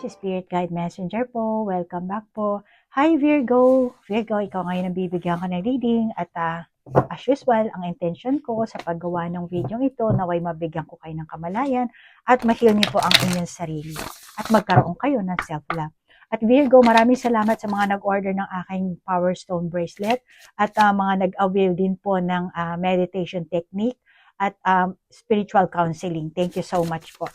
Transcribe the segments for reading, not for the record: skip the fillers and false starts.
si Spirit Guide Messenger po. Welcome back po. Hi Virgo! Virgo, ikaw ngayon ang bibigyan ka ng reading at as usual, ang intention ko sa paggawa ng video ito naway mabigyan ko kayo ng kamalayan at ma-heal niyo po ang inyong sarili at magkaroon kayo ng self-love. At Virgo, maraming salamat sa mga nag-order ng aking Power Stone Bracelet at mga nag-avail din po ng meditation technique at spiritual counseling. Thank you so much po.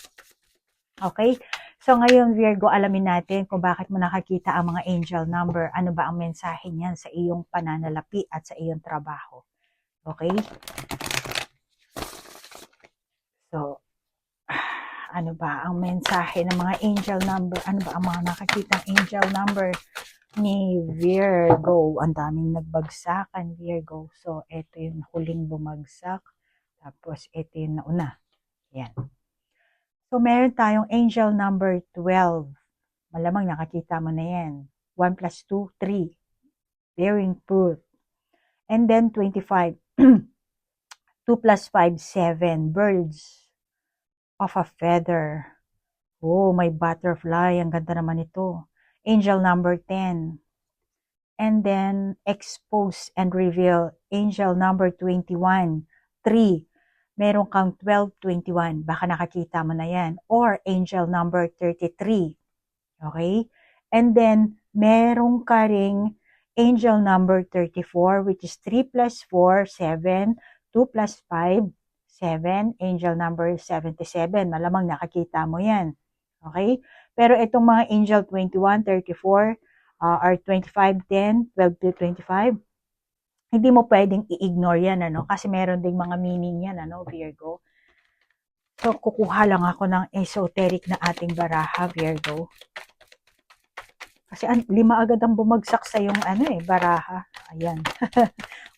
Okay? So ngayon Virgo, alamin natin kung bakit mo nakakita ang mga angel number. Ano ba ang mensahe niyan sa iyong pananalapi at sa iyong trabaho? Okay? So, ano ba ang mensahe ng mga angel number? Ano ba ang mga nakakitang angel number ni Virgo? Ang daming nagbagsakan, Virgo. So, ito yung huling bumagsak. Tapos, ito yung nauna. Yan. So, meron tayong angel number 12. Malamang nakakita mo na yan. 1 plus 2, 3. Bearing fruit. And then 25. 2 plus 5, 7. Birds of a feather. Oh, may butterfly. Ang ganda naman ito. Angel number 10. And then expose and reveal. Angel number 21. 3. Meron kang 12, 21. Baka nakakita mo na yan. Or angel number 33. Okay? And then, meron ka ring angel number 34, which is 3 plus 4, 7. 2 plus 5, 7. Angel number 77. Malamang nakakita mo yan. Okay? Pero itong mga angel 21, 34, or 25, 10, 12 to 25, hindi mo pwedeng i-ignore yan, ano? Kasi meron ding mga meaning yan, ano, Virgo? So, kukuha lang ako ng esoteric na ating baraha, Virgo. Kasi 5 agad ang bumagsak sa yung baraha. Ayan.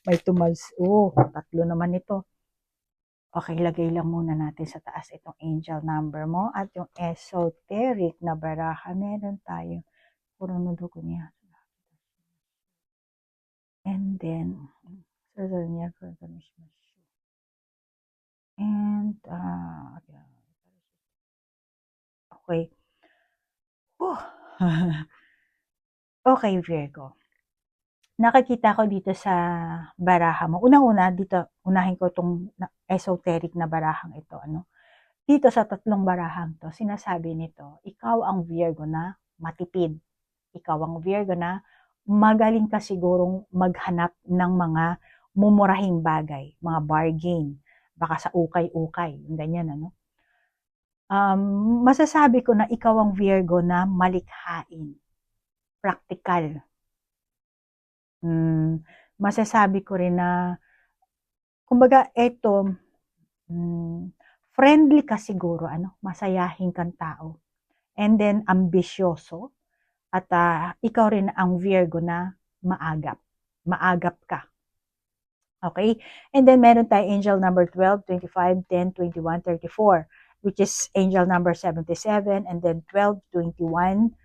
May tumals. Oh, 3 naman ito. Okay, lagay lang muna natin sa taas itong angel number mo at yung esoteric na baraha. Meron tayo. Puro nudugo niya. And then, and, okay. Okay, Virgo. Nakikita ko dito sa baraha mo. Unang-una, dito, unahin ko itong esoteric na barahang ito. Ano? Dito sa 3 barahang to, sinasabi nito, ikaw ang Virgo na matipid. Ikaw ang Virgo na magaling ka sigurong maghanap ng mga mumurahing bagay, mga bargain, baka sa ukay-ukay, ganyan, ano. Masasabi ko na ikaw ang Virgo na malikhain, practical. Masasabi ko rin na, kumbaga, eto, friendly ka siguro, ano, masayahin kang tao. And then, ambisyoso. At ikaw rin ang Virgo na maagap. Maagap ka. Okay? And then, meron tayo angel number 12, 25, 10, 21, 34, which is angel number 77, and then 12, 21,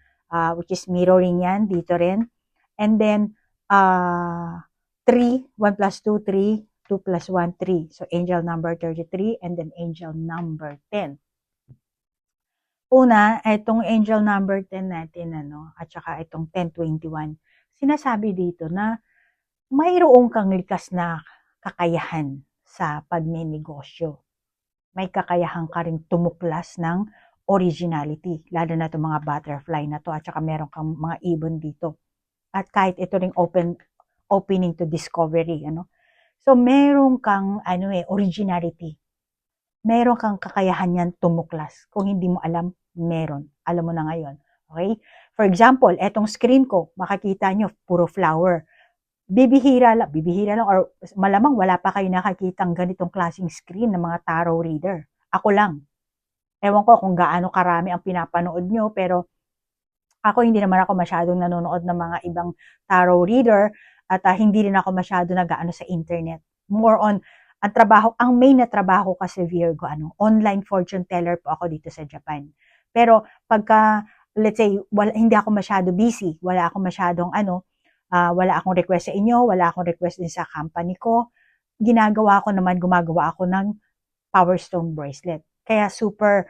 which is mirroring yan, dito rin. And then, 3, 1 plus 2, 3, 2 plus 1, 3. So, angel number 33, and then angel number 10. Una, itong angel number 10 natin, ano, at saka itong 1021, sinasabi dito na mayroong kang likas na kakayahan sa pagninegosyo. May kakayahan ka rin tumuklas ng originality, lalo na itong mga butterfly na to, at saka meron kang mga ibon dito. At kahit ito ring opening to discovery, ano. So, meron kang, originality. Meron kang kakayahan yan tumuklas. Kung hindi mo alam, meron. Alam mo na ngayon. Okay? For example, etong screen ko, makikita nyo, puro flower. Bibihira lang, or malamang wala pa kayo nakakitang ganitong klaseng screen ng mga tarot reader. Ako lang. Ewan ko kung gaano karami ang pinapanood nyo, pero ako hindi naman ako masyadong nanonood ng mga ibang tarot reader at hindi rin ako masyado nag-aano sa internet. More on, ang main na trabaho kasi Virgo, online fortune teller po ako dito sa Japan. Pero pagka, let's say, hindi ako masyado busy, wala akong masyadong wala akong request sa inyo, wala akong request din sa company ko, gumagawa ako ng Power Stone Bracelet. Kaya super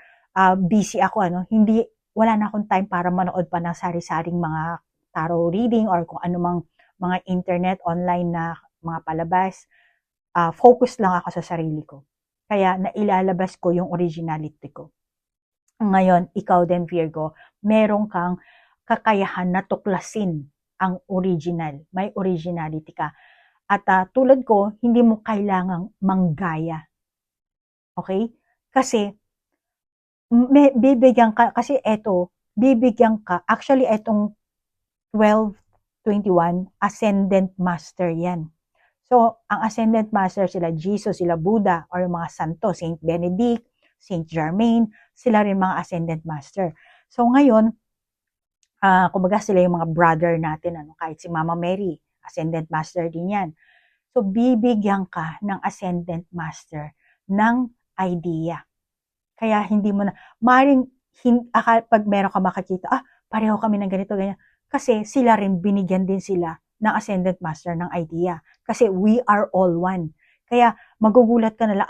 busy ako, hindi wala na akong time para manood pa ng sari-saring mga tarot reading or kung anumang mga internet, online na mga palabas. Focus lang ako sa sarili ko. Kaya nailalabas ko yung originality ko. Ngayon, ikaw din Virgo, meron kang kakayahan na tuklasin ang original. May originality ka. At tulad ko, hindi mo kailangang manggaya. Okay? Kasi, bibigyan ka, kasi bibigyan ka, actually etong 1221, Ascendant Master yan. So, ang Ascendant Master, sila Jesus, sila Buddha, or mga santo, Saint Benedict, Saint Germain, sila rin mga Ascendant Master. So, ngayon, kumbaga sila yung mga brother natin, kahit si Mama Mary, Ascendant Master din yan. So, bibigyan ka ng Ascendant Master ng idea. Kaya hindi mo na, maring, pag meron ka makakita, pareho kami ng ganito, ganyan. Kasi sila rin, binigyan din sila ng Ascendant Master ng idea. Kasi we are all one. Kaya magugulat ka na lang,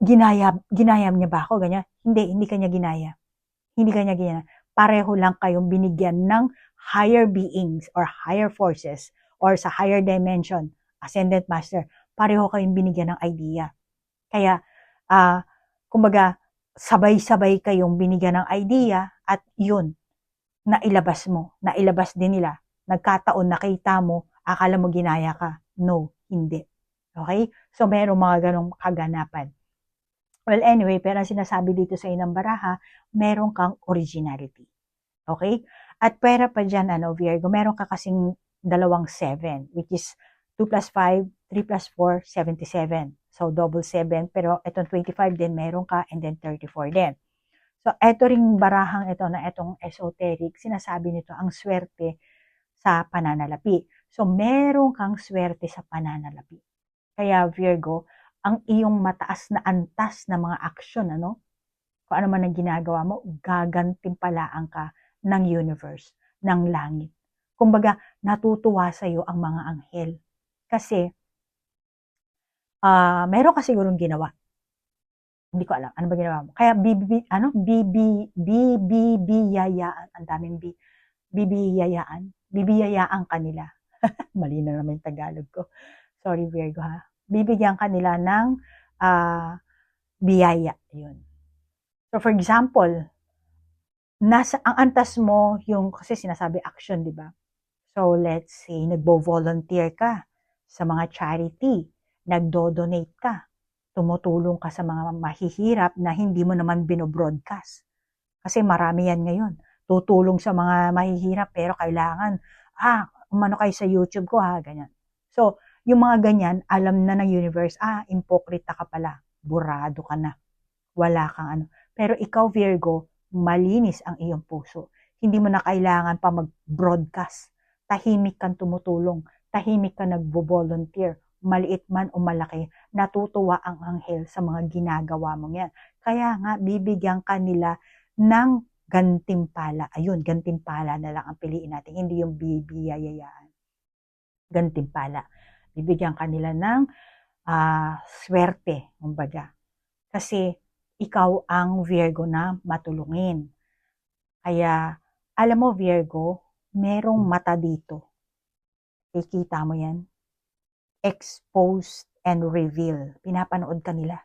ginayam niya ba ako? Ganyan. Hindi kanya ginaya. Hindi kanya ginaya. Pareho lang kayong binigyan ng higher beings or higher forces or sa higher dimension, Ascendant Master. Pareho kayong binigyan ng idea. Kaya, kumbaga, sabay-sabay kayong binigyan ng idea at yun, nailabas mo. Nailabas din nila. Nagkataon, nakita mo, akala mo ginaya ka. No, hindi. Okay? So, merong mga ganong kaganapan. Well, anyway, pero ang sinasabi dito sa inang baraha, meron kang originality. Okay? At pera pa dyan, Virgo, meron ka kasing 7, which is 2 plus 5, 3 plus 4, 77. So, double 7, pero itong 25 din meron ka, and then 34 din. So, eto ring barahang ito na itong esoteric, sinasabi nito ang swerte sa pananalapi. So, meron kang swerte sa pananalapi. Kaya Virgo, ang iyong mataas na antas na mga aksyon, kung ano man ang ginagawa mo, gagantimpalaan ka ng universe, ng langit. Kumbaga, natutuwa sa iyo ang mga anghel. Kasi, meron ka sigurong ginawa. Hindi ko alam, ano ba ginawa mo? Kaya, bibiyayaan, ang daming bibiyayaan kanila. Mali na naman yung Tagalog ko. Sorry, Virgo, ha? Bibigyan kanila ng biyaya. Yun. So, for example, ang antas mo, yung, kasi sinasabi action, di ba? So, let's say, nagbo-volunteer ka sa mga charity, nagdo-donate ka, tumutulong ka sa mga mahihirap na hindi mo naman binobroadcast. Kasi marami yan ngayon. Tutulong sa mga mahihirap, pero kailangan, umano kayo sa YouTube ko, ganyan. So, yung mga ganyan, alam na ng universe, impokrita ka pala, burado ka na, wala kang ano. Pero ikaw, Virgo, malinis ang iyong puso. Hindi mo na kailangan pa mag-broadcast. Tahimik kang tumutulong, tahimik kang nagbo-volunteer, maliit man o malaki, natutuwa ang anghel sa mga ginagawa mong yan. Kaya nga, bibigyan ka nila ng gantimpala. Ayun, gantimpala na lang ang piliin natin, hindi yung bibiyayayaan. Gantimpala. Bibigyan ka nila ng swerte, kumbaga. Kasi ikaw ang Virgo na matulungin. Kaya, alam mo Virgo, merong mata dito. Ikita mo yan. Exposed and reveal. Pinapanood ka nila.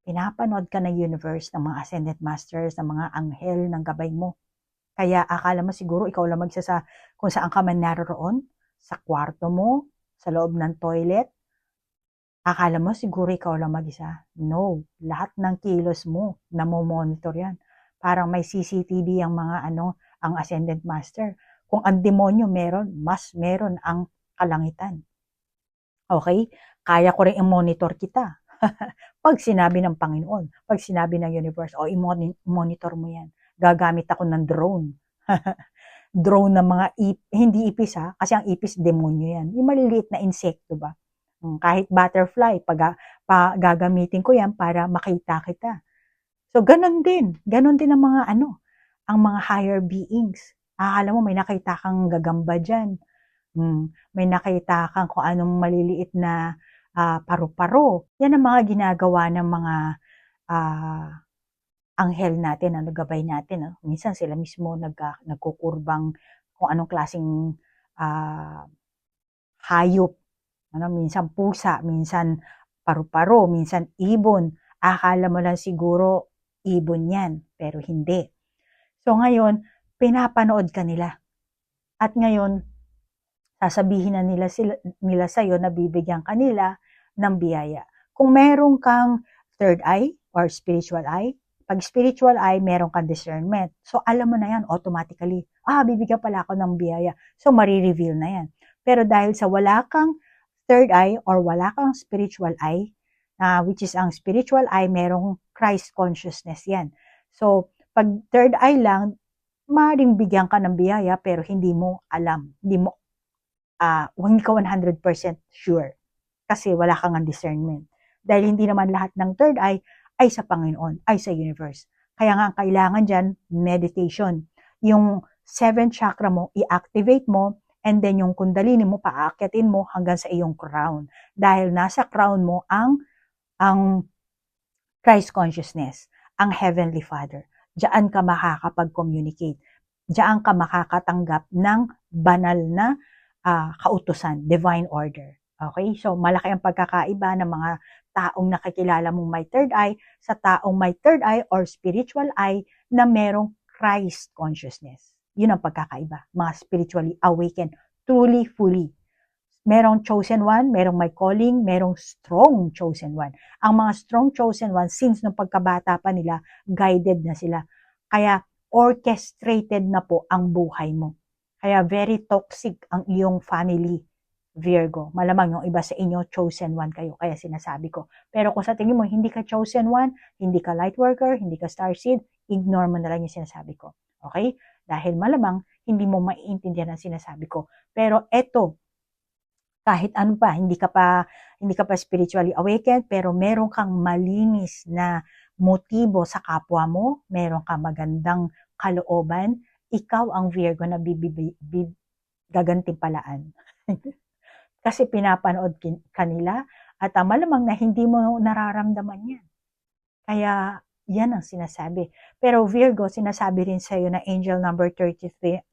Pinapanood ka ng universe, ng mga ascendant masters, ng mga anghel, ng gabay mo. Kaya akala mo siguro ikaw lang kung saan ka man naroon, sa kwarto mo, sa loob ng toilet. Akala mo siguro ikaw lang mag-isa. No, lahat ng kilos mo, namomonitor yan. Parang may CCTV ang mga ang ascendant master. Kung ang demonyo meron, mas meron ang kalangitan. Okay? Kaya ko rin i-monitor kita. Pag sinabi ng Panginoon, pag sinabi ng universe, i-monitor mo yan. Gagamit ako ng drone. Drone ng mga hindi ipis kasi ang ipis demonyo yan. Yung maliliit na insekto ba? Kahit butterfly, gagamitin ko yan para makita kita. So, ganun din ang mga ang mga higher beings. Akala mo may nakita kang gagamba dyan. May nakita kang kung anong maliliit na paru-paro. Yan ang mga ginagawa ng mga anghel natin, ano, gabay natin. No? Minsan sila mismo nagkukurbang kung anong klaseng hayop. Ano, minsan pusa, minsan paru-paro, minsan ibon. Akala mo lang siguro ibon yan, pero hindi. So ngayon, pinapanood ka nila. At ngayon, sasabihin na nila sa'yo na bibigyan kanila ng biyaya. Kung meron kang third eye or spiritual eye, pag spiritual eye, meron kang discernment. So, alam mo na yan automatically. Bibigyan pala ako ng biyaya. So, marireveal na yan. Pero dahil sa wala kang third eye or wala kang spiritual eye, which is ang spiritual eye, merong Christ consciousness yan. So, pag third eye lang, maaaring bigyan ka ng biyaya pero hindi mo alam. Hindi ka 100% sure kasi wala kang discernment. Dahil hindi naman lahat ng third eye ay sa Panginoon, ay sa universe. Kaya nga kailangan dyan, meditation. Yung 7th chakra mo, i-activate mo, and then yung kundalini mo, paakyatin mo hanggang sa iyong crown. Dahil nasa crown mo ang Christ consciousness, ang Heavenly Father. Diyan ka makakapag-communicate. Diyan ka makakatanggap ng banal na kautusan, divine order. Okay? So, malaki ang pagkakaiba ng mga taong nakikilala mong may third eye sa taong may third eye or spiritual eye na merong Christ consciousness. Yun ang pagkakaiba. Mga spiritually awakened, truly, fully. Merong chosen one, merong may calling, merong strong chosen one. Ang mga strong chosen one, since nung pagkabata pa nila, guided na sila. Kaya, orchestrated na po ang buhay mo. Kaya very toxic ang iyong family, Virgo. Malamang yung iba sa inyo, chosen one kayo. Kaya sinasabi ko. Pero kung sa tingin mo, hindi ka chosen one, hindi ka light worker, hindi ka starseed, ignore mo na lang yung sinasabi ko. Okay? Dahil malamang, hindi mo maiintindihan ang sinasabi ko. Pero eto, kahit ano pa, hindi ka pa spiritually awakened, pero meron kang malinis na motibo sa kapwa mo, meron kang magandang kalooban, ikaw ang Virgo na gagantimpalaan. Kasi pinapanood kanila at malamang na hindi mo nararamdaman yan. Kaya yan ang sinasabi. Pero Virgo, sinasabi rin sa iyo na angel number 33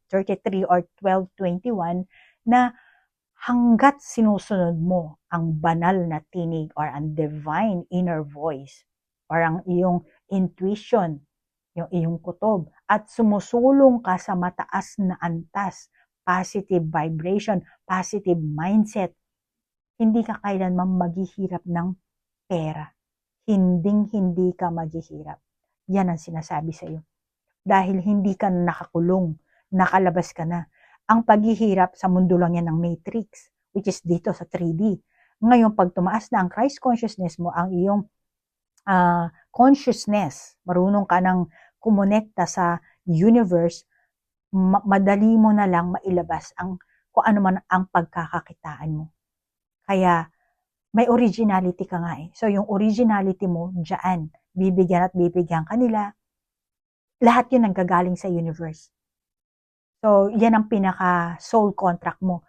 or 1221 na hanggat sinusunod mo ang banal na tinig or ang divine inner voice or ang iyong intuition, yung iyong kutob, at sumusulong ka sa mataas na antas, positive vibration, positive mindset, hindi ka kailanman maghihirap ng pera. Hindi ka maghihirap. Yan ang sinasabi sa iyo. Dahil hindi ka nakakulong, nakalabas ka na. Ang paghihirap sa mundo lang yan ng matrix, which is dito sa 3D. Ngayon, pag tumaas na ang Christ consciousness mo, ang iyong consciousness, marunong ka ng kumonekta sa universe, madali mo na lang mailabas kung ano man ang pagkakakitaan mo. Kaya, may originality ka nga eh. So, yung originality mo, dyan, bibigyan at bibigyan kanila, lahat yun nanggagaling sa universe. So, yan ang pinaka-soul contract mo.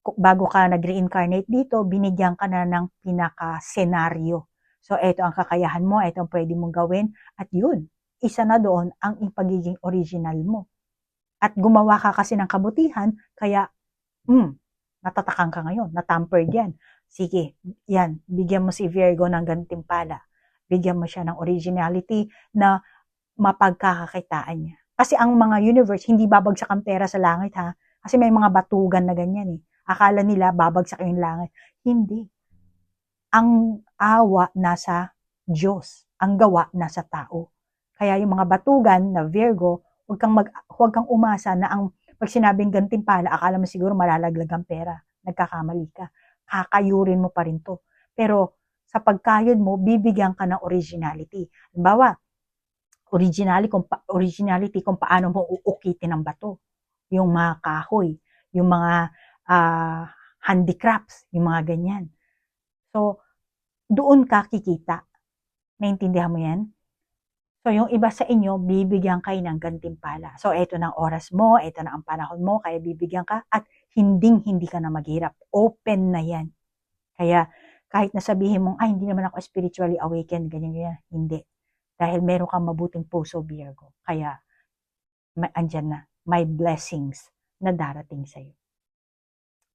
Bago ka nag-reincarnate dito, binigyan ka na ng pinaka-senaryo. So, ito ang kakayahan mo, ito ang pwede mong gawin, at yun, isa na doon ang pagiging original mo. At gumawa ka kasi ng kabutihan, kaya, natatakang ka ngayon, natampered yan. Sige, yan, bigyan mo si Virgo ng gantimpala. Bigyan mo siya ng originality na mapagkakakitaan niya. Kasi ang mga universe, hindi babagsak ang pera sa langit ha. Kasi may mga batugan na ganyan eh. Akala nila babagsak yung langit. Hindi. Ang awa nasa Diyos. Ang gawa nasa tao. Kaya yung mga batugan na Virgo, huwag kang umasa na pag sinabing gantimpala, akala mo siguro malalaglag ang pera. Nagkakamali ka. Kakayurin mo pa rin to. Pero sa pagkayod mo, bibigyan ka ng originality. Halimbawa, originality kung paano mo uukitin ang bato. Yung mga kahoy, yung mga handicrafts, yung mga ganyan. So, doon ka kikita. Naintindihan mo yan? So, yung iba sa inyo, bibigyan kayo ng gantimpala. So, eto na ang oras mo, eto na ang panahon mo, kaya bibigyan ka at hindi ka na maghirap. Open na yan. Kaya, kahit nasabihin mong, hindi naman ako spiritually awakened, ganyan. Hindi. Dahil meron kang mabuting puso, Virgo. Kaya, andyan na, may blessings na darating sa'yo.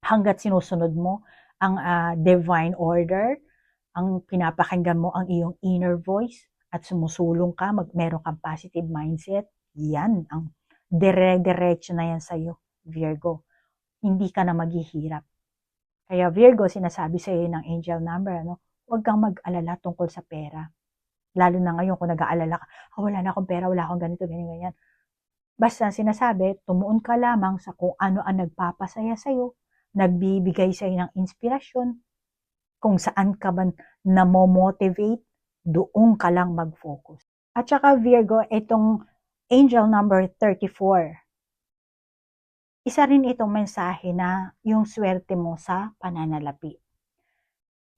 Hanggat sinusunod mo ang divine order, ang pinapakinggan mo ang iyong inner voice, at sumusulong ka, meron kang positive mindset, yan, ang dire-diretso na yan sa'yo, Virgo. Hindi ka na maghihirap. Kaya Virgo, sinasabi sa'yo ng angel number, huwag kang mag-alala tungkol sa pera. Lalo na ngayon kung nag-aalala ka, wala na akong pera, wala akong ganito, ganyan. Basta sinasabi, tumuon ka lamang sa kung ano ang nagpapasaya sa'yo, nagbibigay sa'yo ng inspirasyon, kung saan ka man namo-motivate, doon ka lang mag-focus. At saka Virgo, itong angel number 34, isa rin itong mensahe na yung swerte mo sa pananalapi.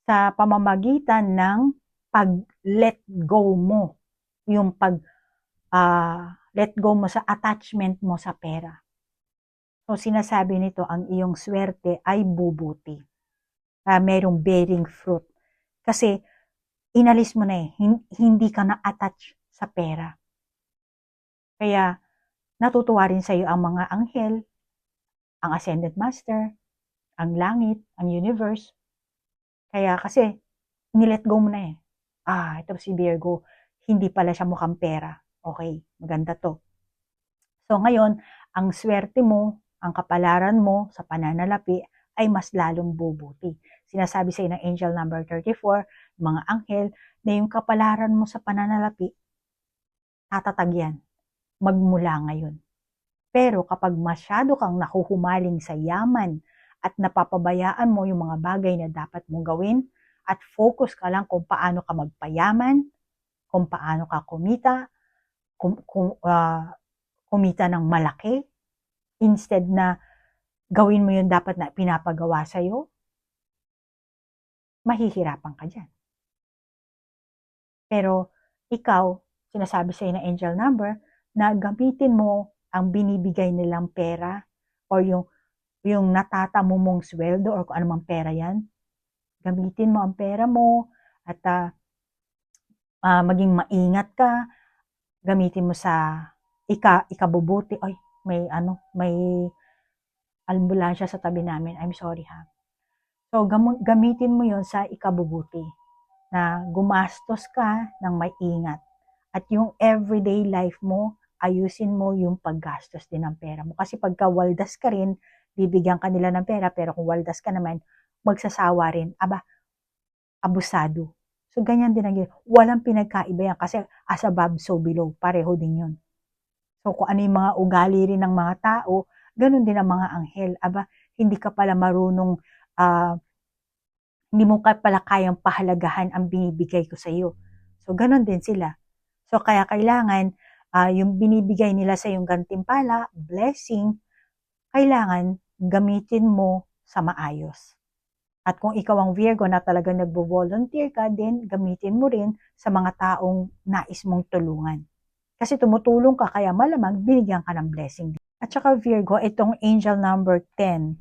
Sa pamamagitan ng pag-let go mo, yung let go mo sa attachment mo sa pera. So sinasabi nito, ang iyong swerte ay bubuti. Merong bearing fruit. Kasi inalis mo na hindi ka na-attach sa pera. Kaya natutuwa rin sa iyo ang mga anghel, ang ascended master, ang langit, ang universe. Kaya kasi nilet go mo na ito si Virgo, hindi pala siya mukhang pera. Okay, maganda to. So ngayon, ang swerte mo, ang kapalaran mo sa pananalapi ay mas lalong bubuti. Sinasabi sa ng angel number 34, mga anghel, na yung kapalaran mo sa pananalapi, tatatag yan, magmula ngayon. Pero kapag masyado kang nahuhumaling sa yaman at napapabayaan mo yung mga bagay na dapat mong gawin at focus ka lang kung paano ka magpayaman, kung paano ka kumita, kumita ng malaki, instead na gawin mo yung dapat na pinapagawa sa'yo, mahihirapan ka dyan. Pero ikaw, sinasabi sa'yo ng angel number, na gamitin mo ang binibigay nilang pera o yung natatamo mong sweldo o kung anumang pera yan, gamitin mo ang pera mo at maging maingat ka, gamitin mo sa ikabubuti. Ay, may ambulansya sa tabi namin. I'm sorry ha. So, gamitin mo yon sa ikabubuti na gumastos ka ng may ingat. At yung everyday life mo, ayusin mo yung paggastos din ng pera mo. Kasi pagka waldas ka rin, bibigyan ka nila ng pera, pero kung waldas ka naman, magsasawa rin. Abusado. So, ganyan din ang walang pinagkaiba yan kasi as above, so below. Pareho din yun. So, kung ano yung mga ugali rin ng mga tao, ganun din ang mga anghel. Hindi ka pala marunong, hindi mo ka pala kayang pahalagahan ang binibigay ko sa iyo. So, ganun din sila. So, kaya kailangan, yung binibigay nila sa yung gantimpala, blessing, kailangan gamitin mo sa maayos. At kung ikaw ang Virgo na talaga nagbo-volunteer ka, din gamitin mo rin sa mga taong nais mong tulungan. Kasi tumutulong ka, kaya malamang binigyan ka ng blessing. At saka Virgo, itong angel number 10,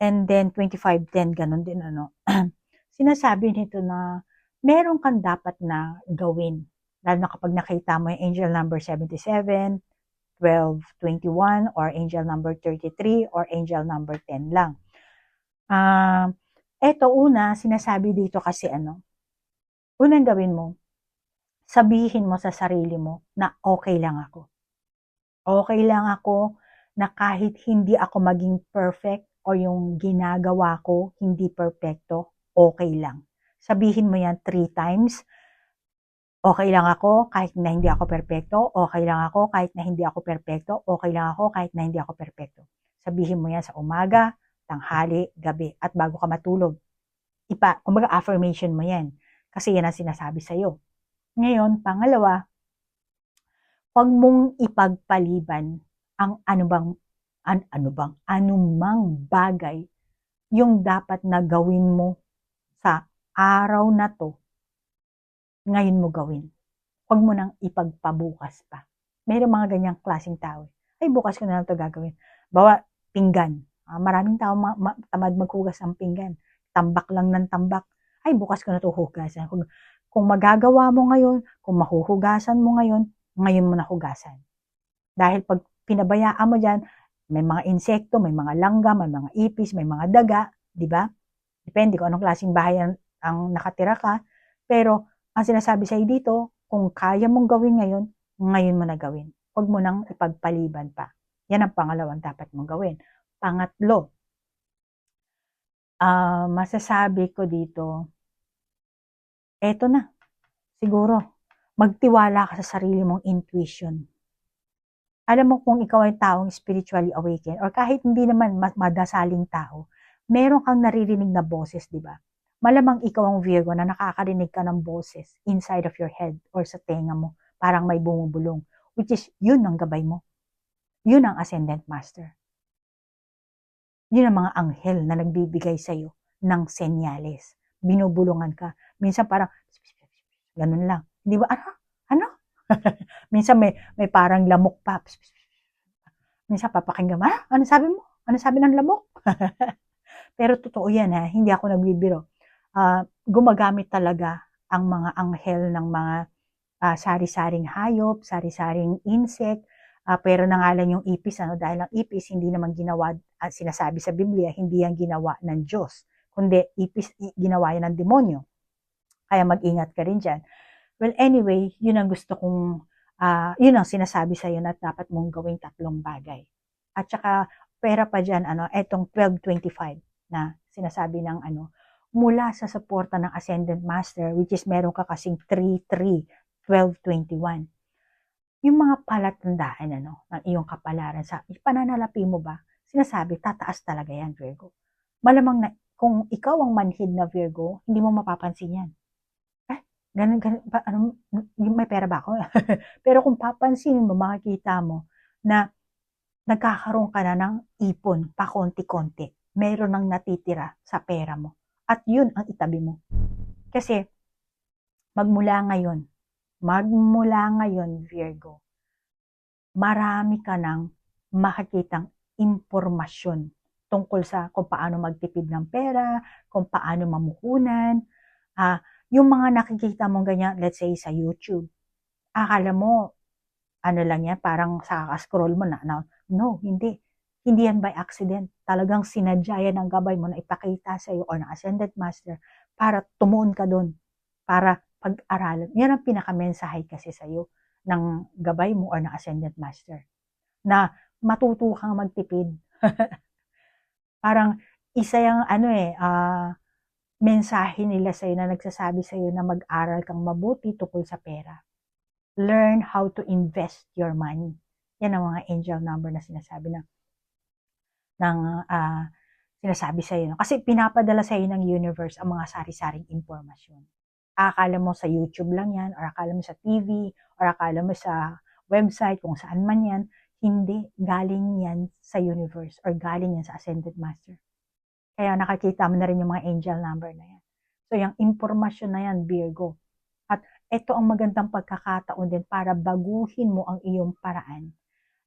and then 2510, ganun din sinasabi nito na meron kang dapat na gawin. Lalo na kapag nakita mo yung angel number 77, 1221, or angel number 33, or angel number 10 lang. Eto una, sinasabi dito kasi unang gawin mo, sabihin mo sa sarili mo na okay lang ako. Okay lang ako na kahit hindi ako maging perfect o yung ginagawa ko hindi perfecto, okay lang. Sabihin mo yan 3 times. Okay lang ako kahit na hindi ako perfecto. Okay lang ako kahit na hindi ako perfecto. Okay lang ako kahit na hindi ako perfecto. Sabihin mo yan sa umaga, tanghali, gabi, at bago ka matulog. Kumbaga affirmation mo yan. Kasi yan ang sinasabi sa'yo. Ngayon, pangalawa, huwag mong ipagpaliban ang anumang bagay yung dapat na gawin mo sa araw na to, ngayon mo gawin. Huwag mo nang ipagpabukas pa. Mayroong mga ganyang klaseng tao. Ay, bukas ko na lang ito gagawin. Bawa, pinggan. Maraming tao tamad maghugas ng pinggan. Tambak lang ng tambak. Ay, bukas ko na ito hugasan. kung magagawa mo ngayon, kung mahuhugasan mo ngayon, ngayon mo na hugasan. Dahil pag pinabayaan mo dyan, may mga insekto, may mga langgam, may mga ipis, may mga daga, di ba? Depende kung anong klaseng bahay ang nakatira ka. Pero, ang sinasabi sa'yo dito, kung kaya mong gawin ngayon, ngayon mo na gawin. Huwag mo nang ipagpaliban pa. Yan ang pangalawang dapat mong gawin. Pangatlo, masasabi ko dito, eto na, siguro, magtiwala ka sa sarili mong intuition. Alam mo kung ikaw ay taong spiritually awakened or kahit hindi naman madasaling tao, meron kang naririnig na boses, di ba? Malamang ikaw ang Virgo na nakakarinig ka ng boses inside of your head or sa tenga mo, parang may bumubulong, which is yun ang gabay mo. Yun ang ascendant master. Yun ang mga anghel na nagbibigay sa'yo ng senyales. Binubulungan ka. Minsan parang, ganun lang. Di ba? Ano? Minsan may parang lamok pa. Minsan papakinggan, ano sabi mo? Ano sabi ng lamok? Pero totoo yan ha, hindi ako nagbibiro. Gumagamit talaga ang mga anghel ng mga sari-saring hayop, sari-saring insect, pero nangalan yung ipis, dahil ang ipis hindi naman ginawa, sinasabi sa Biblia, hindi yan ginawa ng Diyos, kundi ipis ginawa yan ng demonyo. Kaya mag-ingat ka rin dyan. Well, anyway, yun ang gusto kong, yun ang sinasabi sa'yo na dapat mong gawing tatlong bagay. At saka, pera pa dyan, etong 1225 na sinasabi ng mula sa suporta ng Ascendant Master, which is meron ka kasing 3-3, 12-21. Yung mga palatandaan ng iyong kapalaran sa pananalapi mo ba, sinasabi, tataas talaga yan, Virgo. Malamang na, kung ikaw ang manhid na Virgo, hindi mo mapapansin yan. Ganun, may pera ba ako? Pero kung papansinin mo, makikita mo na nagkakaroon ka na ng ipon, pa konti-konti. Meron nang natitira sa pera mo. At yun ang itabi mo. Kasi, magmula ngayon, Virgo, marami ka nang makikitang impormasyon tungkol sa kung paano magtipid ng pera, kung paano mamuhunan, yung mga nakikita mong ganyan, let's say sa YouTube, akala mo, lang yan, parang sa scroll mo na, no, hindi. Hindi yan by accident. Talagang sinadya yan ng gabay mo na ipakita sa iyo o ng Ascendant Master para tumuon ka doon, para pag-aralan. Yan ang pinakamensahe kasi sa iyo ng gabay mo o ng Ascendant Master. Na matuto kang magtipid. Parang isa yung mensahe nila sa'yo na nagsasabi sa'yo na mag-aral kang mabuti tungkol sa pera. Learn how to invest your money. Yan ang mga angel number na sinasabi sinasabi sa'yo. Kasi pinapadala sa'yo ng universe ang mga sari-saring impormasyon. Akala mo sa YouTube lang yan, or akala mo sa TV, or akala mo sa website, kung saan man yan. Hindi, galing yan sa universe, or galing yan sa Ascendant Master. Kaya nakakita mo na rin yung mga angel number na yan. So, yung impormasyon na yan, Virgo. At ito ang magandang pagkakataon din para baguhin mo ang iyong paraan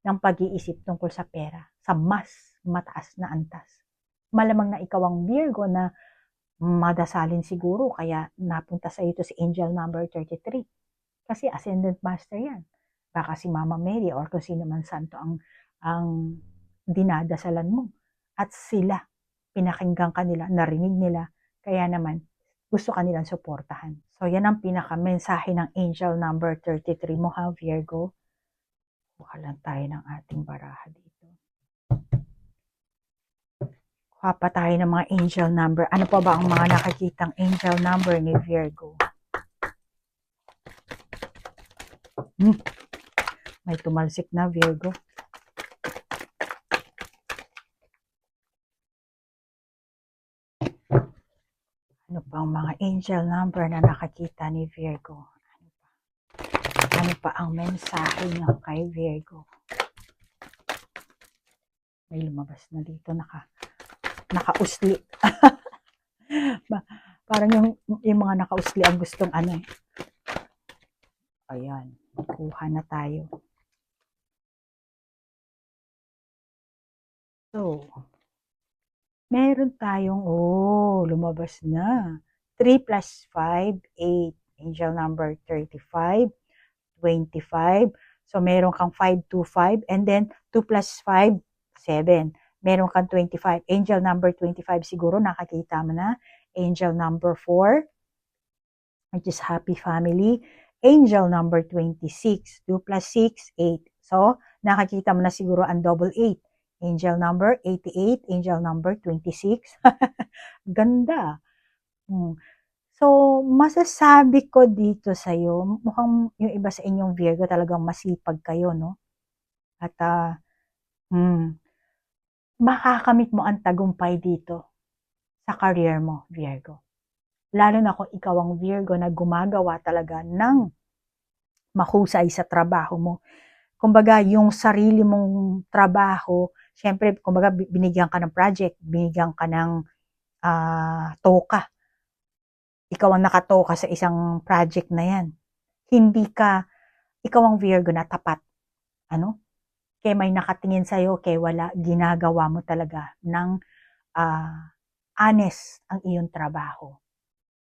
ng pag-iisip tungkol sa pera sa mas mataas na antas. Malamang na ikaw ang Virgo na madasalin siguro, kaya napunta sa ito si angel number 33. Kasi Ascendant Master yan. Baka si Mama Mary or kung sino man santo ang dinadasalan mo. At sila, pinakinggan kanila, narinig nila, kaya naman gusto kanilang suportahan. So, yan ang pinaka-mensahe ng angel number 33 mo ha, Virgo. Kuha lang tayo ng ating baraha dito. Kuha pa tayo ng mga angel number. Ano pa ba ang mga nakikitang angel number ni Virgo? May tumalsik na, Virgo. Ano pa ang mga angel number na nakikita ni Virgo? Ano pa ang mensahe niya kay Virgo? May lumabas na dito, nakausli. Parang yung mga nakausli ang gustong Ayan, kuha na tayo. So, meron tayong, lumabas na. 3 plus 5, 8. angel number 35, 25. So, meron kang 525 and then 2 plus 5, 7. Meron kang 25. Angel number 25 siguro nakakita mo na. Angel number 4, which is happy family. Angel number 26. 2 plus 6, 8. So, nakakita mo na siguro ang double 8. Angel number 88, angel number 26. Ganda. So, masasabi ko dito sa'yo, mukhang yung iba sa inyong Virgo talagang masipag kayo, no? At, makakamit mo ang tagumpay dito sa career mo, Virgo. Lalo na kung ikaw ang Virgo na gumagawa talaga ng mahusay sa trabaho mo. Kumbaga, yung sarili mong trabaho, syempre, kumbaga, binigyan ka ng project, binigyan ka ng toka. Ikaw ang nakatoka sa isang project na yan. Ikaw ang Virgo na tapat. Ano? Kaya may nakatingin sa'yo, kaya wala, ginagawa mo talaga ng honest ang iyong trabaho.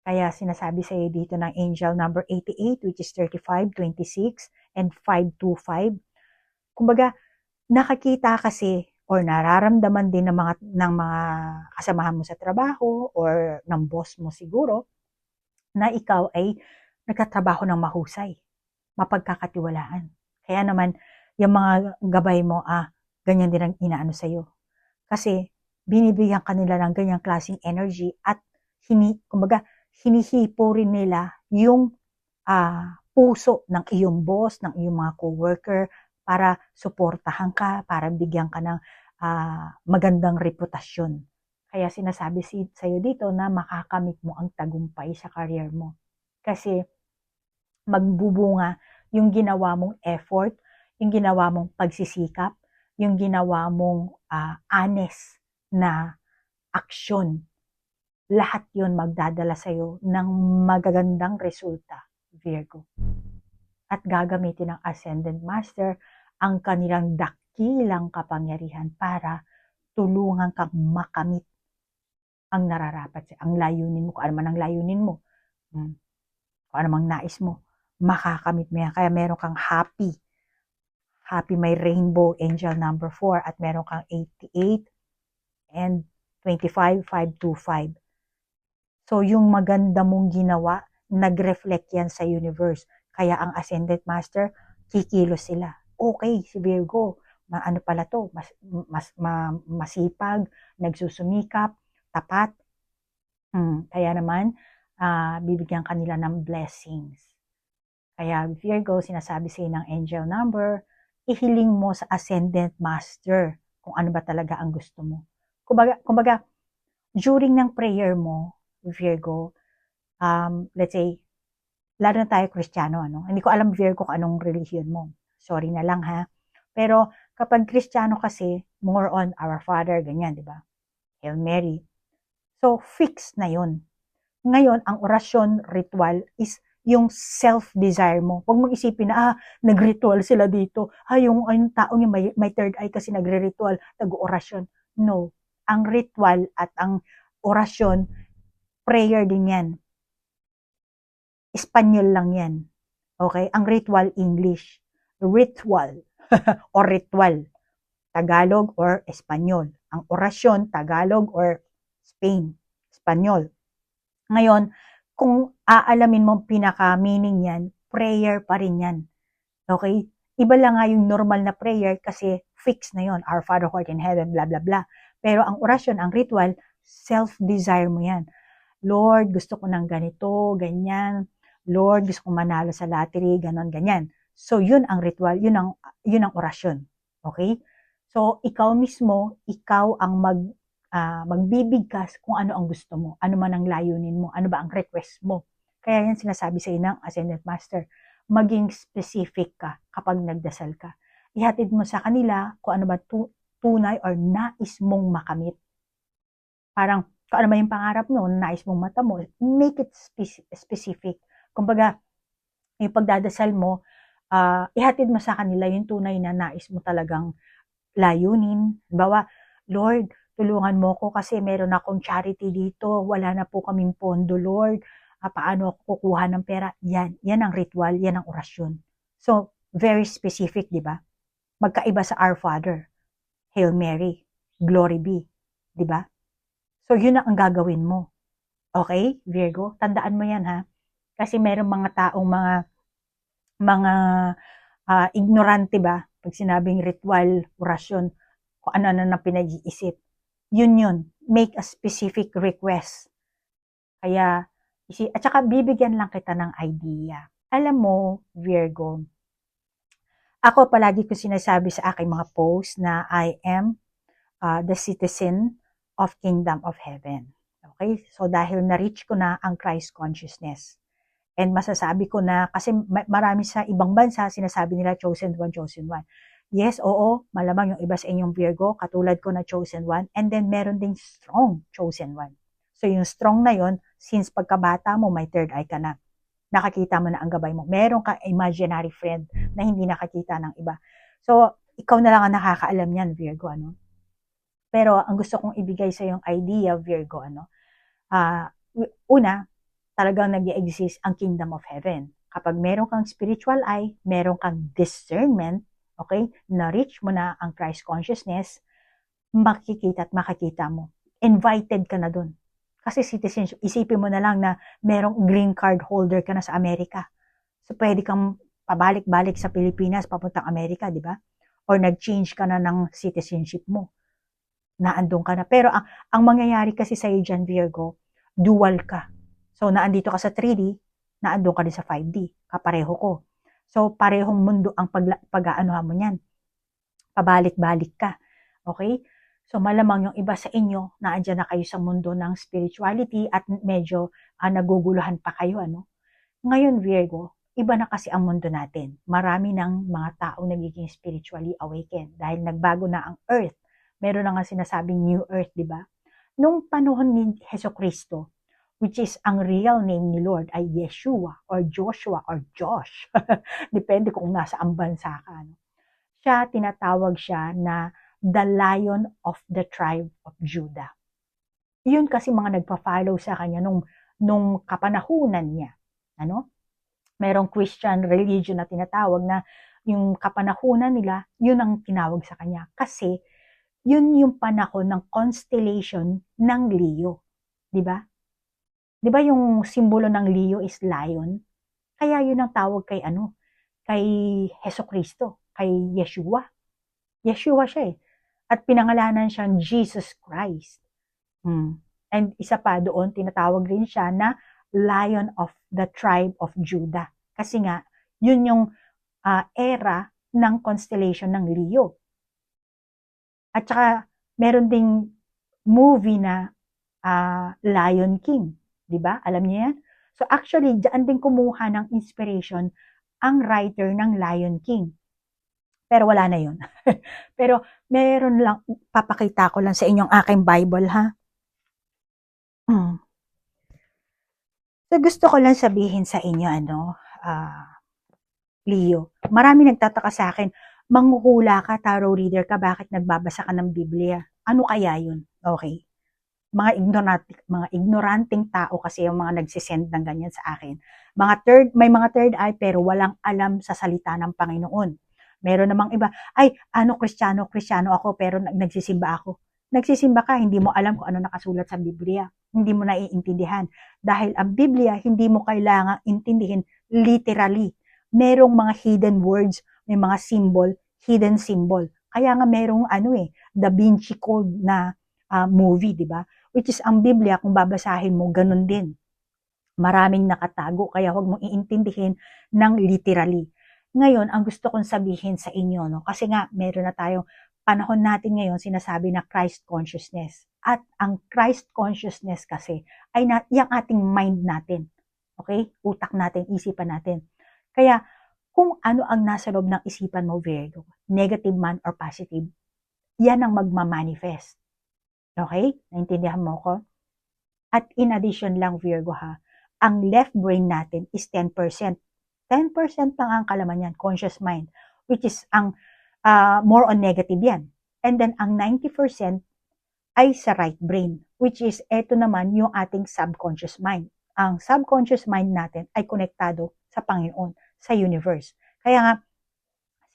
Kaya sinasabi sa'yo dito ng angel number 88, which is 35, 26, and 525. Kumbaga, nakakita kasi or nararamdaman din ng mga kasamahan mo sa trabaho or ng boss mo siguro na ikaw ay nagtatrabaho ng mahusay, mapagkakatiwalaan. Kaya naman, yung mga gabay mo, ganyan din ang inaano sa'yo. Kasi, binibigyan ka nila ng ganyang klaseng energy at kumbaga, hinihipo rin nila yung puso ng iyong boss, ng iyong mga coworker para suportahan ka, para bigyan ka ng magandang reputasyon. Kaya sinasabi sa'yo dito na makakamit mo ang tagumpay sa career mo. Kasi magbubunga yung ginawa mong effort, yung ginawa mong pagsisikap, yung ginawa mong honest na aksyon. Lahat yun magdadala sa'yo ng magagandang resulta, Virgo. At gagamitin ng Ascendant Master ang kanilang dakilang kapangyarihan para tulungan kang makamit ang nararapat sa'yo, ang layunin mo, kung ano man ang layunin mo, kung ano mang nais mo, makakamit mo yan. Kaya meron kang happy may rainbow angel number 4 at meron kang 88 and 25, 525. So, yung maganda mong ginawa, nag-reflect yan sa universe. Kaya ang Ascendant Master, kikilos sila. Okay, si Virgo, ano pala to, masipag, nagsusumikap, tapat. Kaya naman, bibigyan kanila ng blessings. Kaya Virgo, sinasabi sa'yo ng angel number, ihiling mo sa Ascendant Master kung ano ba talaga ang gusto mo. Kumbaga, during ng prayer mo, Virgo, let's say, lalo na tayo Kristiyano, ano? Hindi ko alam, Virgo, kung anong religion mo. Sorry na lang, ha? Pero, kapag Kristiyano kasi, more on Our Father, ganyan, di ba? Hail Mary. So, fix na yun. Ngayon, ang orasyon, ritual, is yung self-desire mo. Huwag mong isipin na, nag-ritual sila dito. Yung taong yung may third eye kasi nagre-ritual, nag-orasyon. No. Ang ritual at ang orasyon, prayer din yan. Espanyol lang yan. Okay? Ang ritual, English. Ritual. O ritual. Tagalog or Espanyol. Ang orasyon, Tagalog or Spain. Espanyol. Ngayon, kung aalamin mo pinaka-meaning yan, prayer pa rin yan. Okay? Iba lang nga yung normal na prayer kasi fix na yon. Our Father who art in heaven, blah, blah, blah. Pero ang orasyon, ang ritual, self-desire mo yan. Lord, gusto ko ng ganito, ganyan. Lord, gusto ko manalo sa lottery, ganon, ganyan. So, yun ang ritual, yun ang orasyon. Okay? So, ikaw mismo, ikaw ang magbibigkas kung ano ang gusto mo, ano man ang layunin mo, ano ba ang request mo. Kaya yan sinasabi sa ng Ascendant Master, maging specific ka kapag nagdasal ka. Ihatid mo sa kanila kung ano ba tunay or nais mong makamit. Parang, kung ano ba yung pangarap mo, nais mong mata mo, make it specific. Kumbaga, yung pagdadasal mo, ihatid mo sa kanila yung tunay na nais mo talagang layunin. Bawa, Lord, tulungan mo ko kasi meron akong charity dito, wala na po kaming pondo, Lord. paano ako kukuha ng pera, yan ang ritual, yan ang orasyon. So, very specific, di ba? Magkaiba sa Our Father, Hail Mary, Glory be, di ba? So, yun ang gagawin mo. Okay, Virgo? Tandaan mo yan, ha? Kasi meron mga taong mga ignorante ba? Pag sinabing ritual, orasyon, kung ano na pinag-iisip. Yun. Make a specific request. Kaya, at saka bibigyan lang kita ng idea. Alam mo, Virgo, ako palagi ko sinasabi sa aking mga posts na I am the citizen of Kingdom of Heaven. Okay? So, dahil na-reach ko na ang Christ consciousness. And masasabi ko na, kasi marami sa ibang bansa, sinasabi nila chosen one, chosen one. Yes, oo, malamang yung iba sa inyong Virgo, katulad ko na chosen one. And then, meron ding strong chosen one. So, yung strong na yon, since pagkabata mo, may third eye ka na. Nakakita mo na ang gabay mo. Meron ka imaginary friend na hindi nakakita ng iba. So, ikaw na lang ang nakakaalam yan, Virgo, ano? Pero, ang gusto kong ibigay sa yung idea, Virgo, ano? Una, talagang nag-i-exist ang Kingdom of Heaven. Kapag meron kang spiritual eye, meron kang discernment, okay, na-reach mo na ang Christ consciousness, makikita at makikita mo. Invited ka na dun. Kasi citizenship, isipin mo na lang na merong green card holder ka na sa Amerika. So, pwede kang pabalik-balik sa Pilipinas, papuntang Amerika, di ba? Or nag-change ka na ng citizenship mo. Naandun ka na. Pero ang mangyayari kasi sa'yo dyan, Virgo, dual ka. So, naandito ka sa 3D, naandun ka din sa 5D. Kapareho ko. So, parehong mundo ang pag-aanohan mo niyan. Pabalik-balik ka. Okay? So, malamang yung iba sa inyo, naandyan na kayo sa mundo ng spirituality at medyo naguguluhan pa kayo. Ano? Ngayon, Virgo, iba na kasi ang mundo natin. Marami ng mga taong nagiging spiritually awakened dahil nagbago na ang Earth. Meron na nga sinasabing New Earth, di ba? Nung panahon ni Jesucristo, which is ang real name ni Lord ay Yeshua or Joshua or Josh. Depende kung nasa ang bansa ka. No? Tinatawag siya na the Lion of the Tribe of Judah. Yun kasi mga nagpa-follow sa kanya nung kapanahunan niya. Ano? Merong Christian religion na tinatawag na yung kapanahunan nila, yun ang tinawag sa kanya. Kasi yun yung panahon ng constellation ng Leo. Diba? Diba yung simbolo ng Leo is lion? Kaya yun ang tawag kay kay Jesucristo, kay Yeshua. Yeshua siya eh. At pinangalanan siyang Jesus Christ. And isa pa doon, tinatawag rin siya na Lion of the Tribe of Judah. Kasi nga, yun yung era ng constellation ng Leo. At saka, meron ding movie na Lion King. Diba? Alam niyo yan? So actually, diyan din kumuha ng inspiration ang writer ng Lion King. Pero wala na yun. Pero meron lang, papakita ko lang sa inyong aking Bible, ha? So gusto ko lang sabihin sa inyo, Leo, marami nagtataka sa akin, manghuhula ka, tarot reader ka, bakit nagbabasa ka ng Biblia? Ano kaya yun? Okay. Mga ignoranting tao kasi yung mga nagsisend ng ganyan sa akin. May mga third eye pero walang alam sa salita ng Panginoon. Meron namang iba, Kristiyano ako pero nagsisimba ako. Nagsisimba ka, hindi mo alam kung ano nakasulat sa Biblia. Hindi mo naiintindihan. Dahil ang Biblia, hindi mo kailangang intindihin literally. Merong mga hidden words, may mga symbol, hidden symbol. Kaya nga merong Da Vinci Code na movie, di ba? Which is ang Biblia, kung babasahin mo, ganun din. Maraming nakatago, kaya huwag mong iintindihin ng literally. Ngayon, ang gusto kong sabihin sa inyo, no? Kasi nga, meron na tayong panahon natin ngayon, sinasabi na Christ consciousness. At ang Christ consciousness kasi, ay yung ating mind natin. Okay? Utak natin, isipan natin. Kaya, kung ano ang nasa loob ng isipan mo, Virgo, negative man or positive, yan ang magmamanifest. Okay? Naintindihan mo ko? At in addition lang, Virgo ha, ang left brain natin is 10%. 10% lang ang kalaman yan, conscious mind, which is ang more on negative yan. And then ang 90% ay sa right brain, which is eto naman yung ating subconscious mind. ang subconscious mind natin ay konektado sa Panginoon, sa universe. Kaya nga,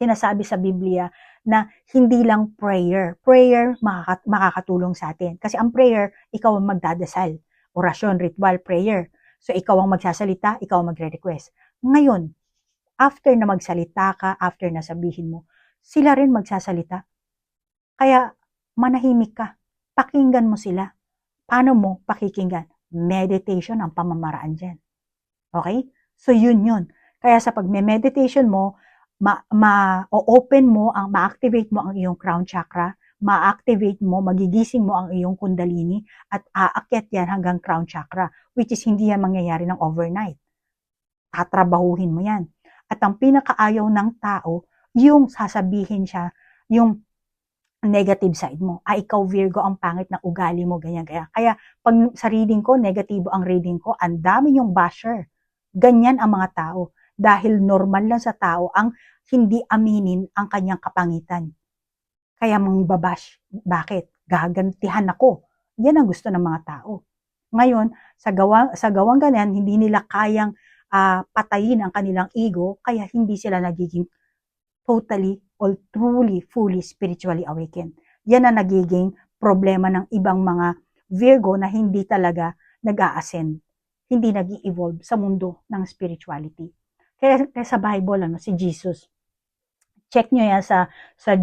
sinasabi sa Biblia na hindi lang prayer. Prayer makakatulong sa atin. Kasi ang prayer, ikaw ang magdadasal. Orasyon, ritual, prayer. So, ikaw ang magsasalita, ikaw ang magre-request. Ngayon, after na magsalita ka, after na sabihin mo, sila rin magsasalita. Kaya, manahimik ka. Pakinggan mo sila. Paano mo pakikinggan? Meditation ang pamamaraan dyan. Okay? So, yun. Kaya sa pag-meditation mo, ma-open mo, ma-activate mo ang iyong crown chakra, ma-activate mo, magigising mo ang iyong kundalini, at aakyat yan hanggang crown chakra, which is hindi yan mangyayari ng overnight. Tatrabahuhin mo yan. At ang pinakaayaw ng tao, yung sasabihin siya, yung negative side mo. Ikaw Virgo, ang pangit na ugali mo, ganyan. Kaya pag sa reading ko, negatibo ang reading ko, ang dami yung basher. Ganyan ang mga tao. Dahil normal lang sa tao ang hindi aminin ang kanyang kapangitan. Kaya mong babash. Bakit? Gagantihan ako. Yan ang gusto ng mga tao. Ngayon, sa gawang ganyan, hindi nila kayang patayin ang kanilang ego, kaya hindi sila nagiging totally or truly, fully spiritually awakened. Yan ang nagiging problema ng ibang mga Virgo na hindi talaga nag-a-ascend, hindi nag-i-evolve sa mundo ng spirituality. Kaya sa Bible, si Jesus, check nyo yan sa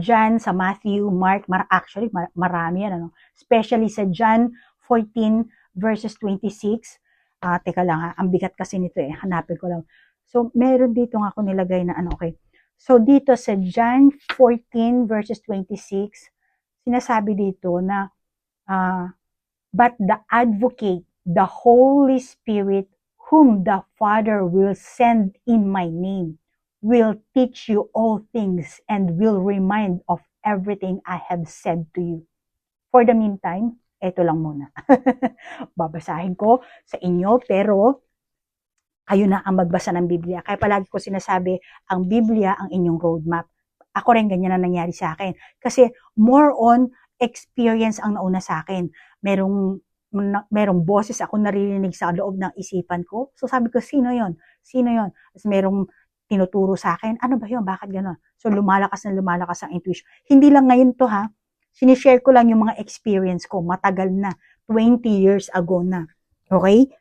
John, sa Matthew, Mark, actually marami yan, especially sa John 14 verses 26. Teka lang ha, ang bigat kasi nito hanapin ko lang. So, meron dito nga ako nilagay na okay. So, dito sa John 14 verses 26, sinasabi dito na, but the advocate, the Holy Spirit, whom the Father will send in my name, will teach you all things and will remind of everything I have said to you. For the meantime, eto lang muna. Babasahin ko sa inyo, pero kayo na ang magbasa ng Biblia. Kaya palagi ko sinasabi, ang Biblia ang inyong roadmap. Ako rin ganyan na nangyari sa akin. Kasi more on experience ang nauna sa akin. Merong boses ako naririnig sa loob ng isipan ko. So sabi ko, sino yon? Sino yon? Tapos merong tinuturo sa akin, ano ba yun? Bakit gano'n? So lumalakas ang intuition. Hindi lang ngayon to ha. Sinishare ko lang yung mga experience ko. Matagal na. 20 years ago na. Okay?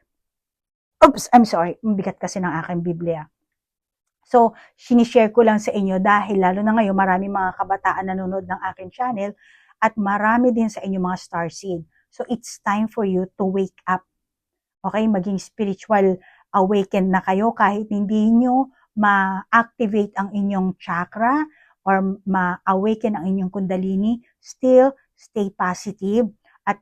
Oops, I'm sorry. Mabigat kasi ng aking Biblia. So, sinishare ko lang sa inyo dahil lalo na ngayon marami mga kabataan nanonood ng aking channel at marami din sa inyo mga starseed. So, it's time for you to wake up. Okay? Maging spiritual awakened na kayo kahit hindi nyo ma-activate ang inyong chakra or ma-awaken ang inyong kundalini. Still, stay positive at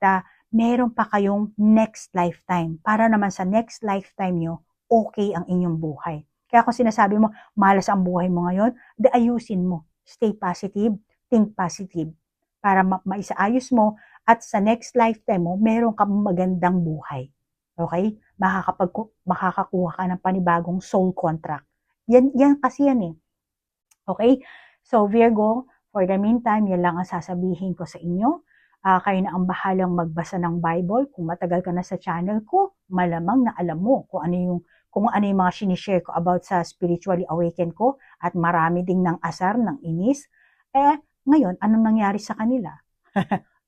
meron pa kayong next lifetime. Para naman sa next lifetime nyo, okay ang inyong buhay. Kaya kung sinasabi mo, malas ang buhay mo ngayon, ayusin mo. Stay positive, think positive. Para maisaayos mo at sa next lifetime mo, meron kang magandang buhay. Okay? Makakakuha ka ng panibagong soul contract. Yan kasi yan eh. Okay? So Virgo, for the meantime, yan lang ang sasabihin ko sa inyo. Kayo na ang bahalang magbasa ng Bible. Kung matagal ka na sa channel ko, malamang na alam mo kung ano yung mga sinishare ko about sa spiritually awakened ko at marami ding ng asar, ng inis. Ngayon, anong nangyari sa kanila?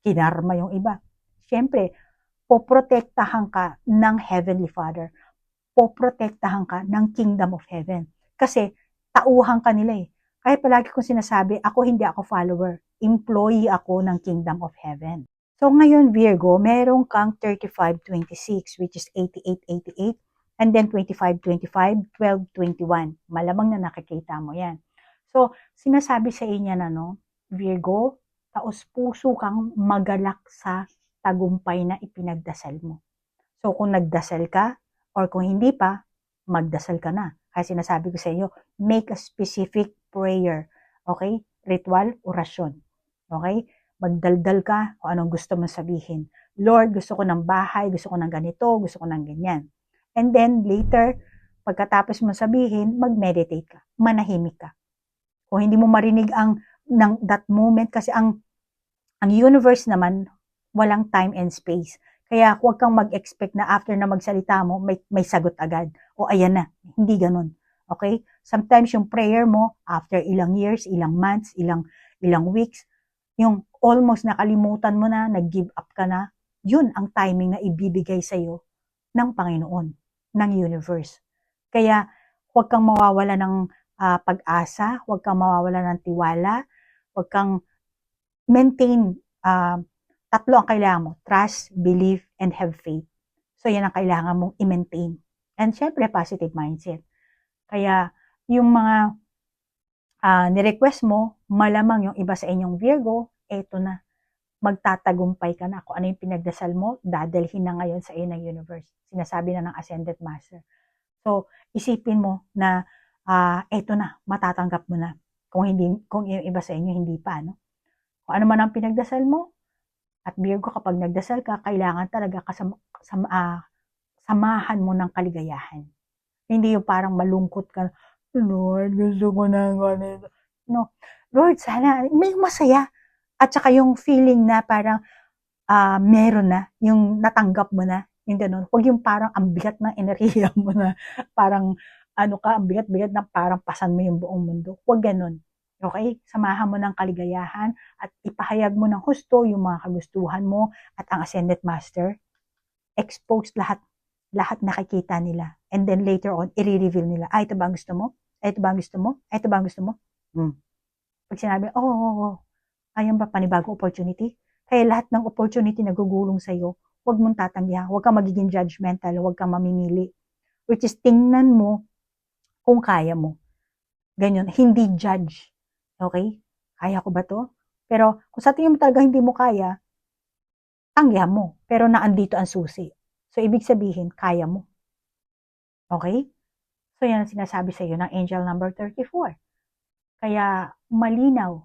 Kinarma yung iba. Siyempre, poprotektahan ka ng Heavenly Father. Poprotektahan ka ng Kingdom of Heaven. Kasi, tauhan ka nila eh. Kaya palagi kong sinasabi, hindi ako follower. Employee ako ng Kingdom of Heaven. So ngayon, Virgo, meron kang 35-26, which is 88-88, and then 25-25, 12-21. Malamang na nakikita mo yan. So, sinasabi sa inyo na, Virgo, taos-puso kang magalak sa tagumpay na ipinagdasal mo. So, kung nagdasal ka, or kung hindi pa, magdasal ka na. Kaya sinasabi ko sa inyo, make a specific prayer. Okay? Ritual, orasyon. Okay? Magdaldal ka kung anong gusto mong sabihin. Lord, gusto ko ng bahay, gusto ko ng ganito, gusto ko ng ganyan. And then, later, pagkatapos mo sabihin, mag-meditate ka. Manahimik ka. Kung hindi mo marinig that moment, kasi ang universe naman, walang time and space. Kaya huwag kang mag-expect na after na magsalita mo, may sagot agad. O ayan na, hindi ganun. Okay? Sometimes yung prayer mo, after ilang years, ilang months, ilang weeks, yung almost nakalimutan mo na, nag-give up ka na, yun ang timing na ibibigay sa'yo ng Panginoon, ng universe. Kaya huwag kang mawawala ng pag-asa, huwag kang mawawala ng tiwala, huwag kang maintain, tatlo ang kailangan mo, trust, believe, and have faith. So yan ang kailangan mong i-maintain. And syempre, positive mindset. Kaya yung mga ni-request mo, malamang yung iba sa inyong Virgo, eto na, magtatagumpay ka na. Kung ano yung pinagdasal mo, dadalhin na ngayon sa iyo ng universe. Sinasabi na ng Ascended Master. So, isipin mo na eto na, matatanggap mo na. Kung yung iba sa inyo hindi pa, no? Kung ano man ang pinagdasal mo, at Virgo, kapag nagdasal ka, kailangan talaga samahan mo ng kaligayahan. Hindi yung parang malungkot ka, Lord, gusto ko na ganito. No, Lord, sana may masaya. At saka yung feeling na parang meron na, yung natanggap mo na, yung ganun. Huwag yung parang ang bigat ng enerhiya mo na parang ang bigat-bigat na parang pasan mo yung buong mundo. Huwag ganun. Okay? Samahan mo ng kaligayahan at ipahayag mo ng husto yung mga kagustuhan mo at ang Ascended Master, expose lahat nakikita nila. And then later on, i-reveal nila, ito ba ang gusto mo? Ito ba ang gusto mo? Ito ba ang gusto mo? Pag sinabi, ayan ba panibagong opportunity? Kaya lahat ng opportunity na gugulong sa'yo, huwag mong tatanggihan, huwag kang magiging judgmental, huwag kang mamimili. Which is, tingnan mo kung kaya mo. Ganyan, hindi judge. Okay? Kaya ko ba to? Pero kung sa tingin mo talaga hindi mo kaya, tanggihan mo. Pero naandito ang susi. So, ibig sabihin, kaya mo. Okay? So, yan ang sinasabi sa iyo ng angel number 34. Kaya, malinaw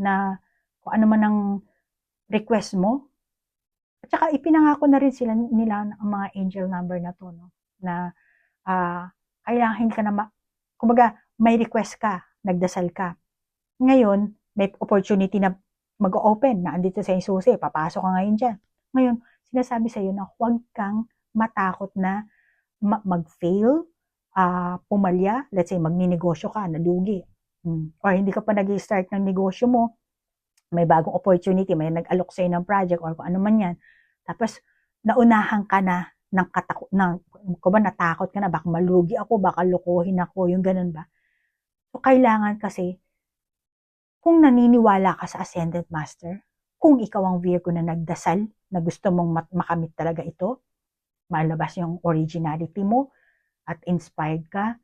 na kung ano man ang request mo. At saka, ipinangako na rin nila ang mga angel number na to, no? Na, kailangan ka na, kumbaga, may request ka, nagdasal ka. Ngayon, may opportunity na mag-open, na andito sa yung susi, papasok ka ngayon dyan. Ngayon, sinasabi sa iyo na huwag kang matakot na mag-fail, pumalya, let's say magninegosyo ka, nalugi, or hindi ka pa nag-start ng negosyo mo, may bagong opportunity, may nag-alok sa'yo ng project or kung ano man yan, tapos naunahan ka na ng natakot ka na, baka malugi ako, baka lukuhin ako, yung ganun ba? So, kailangan kasi, kung naniniwala ka sa Ascended Master, kung ikaw ang Virgo na nagdasal, na gusto mong makamit talaga ito, malabas yung originality mo, at inspired ka,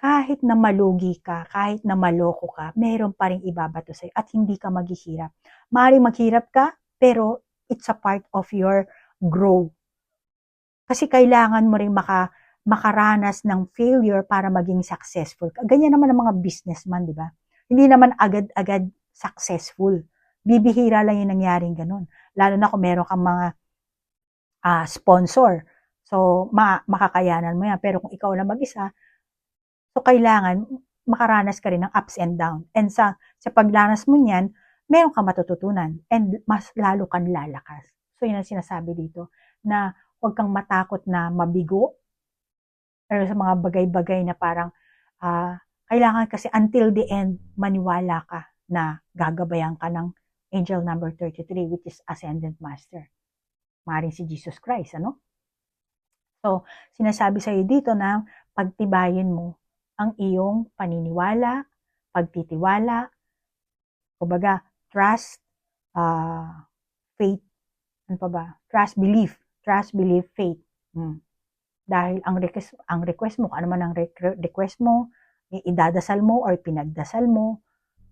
kahit na malugi ka, kahit na maloko ka, meron pa rin ibabato sa'yo at hindi ka maghihirap. Maaaring maghirap ka, pero it's a part of your growth. Kasi kailangan mo rin makaranas ng failure para maging successful. Ganyan naman ang mga businessman, di ba? Hindi naman agad-agad successful. Bibihira lang yung nangyaring ganun. Lalo na kung meron kang mga sponsor. So, makakayanan mo yan. Pero kung ikaw lang mag-isa, so kailangan makaranas ka rin ng ups and downs. And sa paglanas mo niyan, meron kang matututunan and mas lalo kang lalakas. So, yun ang sinasabi dito, na huwag kang matakot na mabigo. Pero sa mga bagay-bagay na parang kailangan kasi until the end, maniwala ka na gagabayan ka ng angel number 33, which is Ascended Master. Maring si Jesus Christ, ano? So, sinasabi sa iyo dito na pagtibayin mo ang iyong paniniwala, pagtitiwala, kumbaga, trust, faith, ano pa ba? Trust, belief, faith. Dahil ang request mo, kung ano man ang request mo, idadasal mo or pinagdasal mo,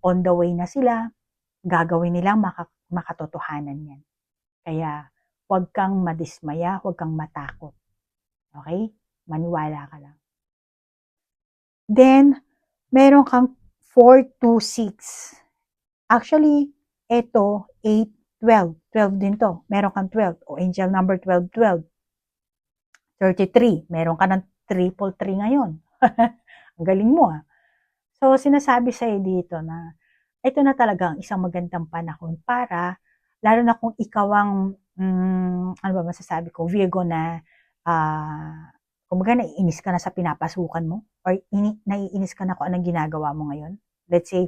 on the way na sila, gagawin nilang makatotohanan yan. Kaya, huwag kang madismaya, huwag kang matakot. Okay? Maniwala ka lang. Then, meron kang 426. Actually, ito, 8, 12. 12 din to. Meron kang 12. O angel number 12, 12. 33. Meron ka ng 333 ngayon. Ang galing mo ah. So, sinasabi sa'yo dito na ito na talaga ang isang magandang panahon para Lalo na kung ikaw ang, ano ba masasabi ko, Virgo na, kumbaga naiinis ka na sa pinapasukan mo or naiinis ka na kung anong ginagawa mo ngayon. Let's say,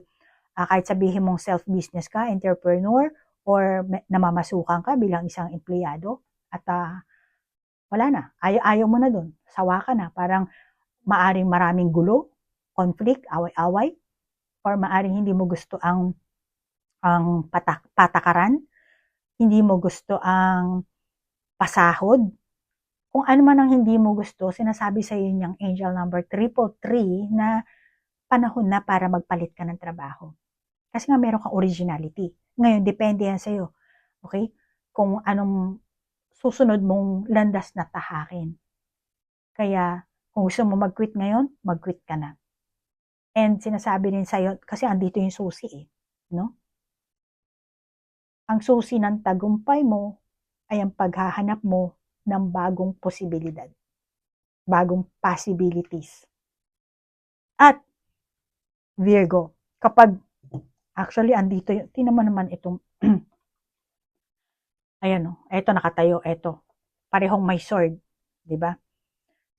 kahit sabihin mong self-business ka, entrepreneur, or namamasukan ka bilang isang empleyado, at wala na, ayaw mo na dun, sawa ka na, parang maaring maraming gulo, conflict, away-away, or maaring hindi mo gusto ang patakaran, hindi mo gusto ang pasahod, kung ano man ang hindi mo gusto, sinasabi sa iyo niyang angel number 333 na panahon na para magpalit ka ng trabaho. Kasi nga meron kang originality. Ngayon, depende yan sa iyo. Okay? Kung anong susunod mong landas na tahakin. Kaya, kung gusto mo mag-quit ngayon, mag-quit ka na. And sinasabi rin sa iyo, kasi andito yung susi eh. No? Ang susi ng tagumpay mo ay ang paghahanap mo ng bagong posibilidad, bagong possibilities. At Virgo, kapag actually andito yung, tingnan mo naman itong ayan o, eto nakatayo, eto, parehong may sword, di ba?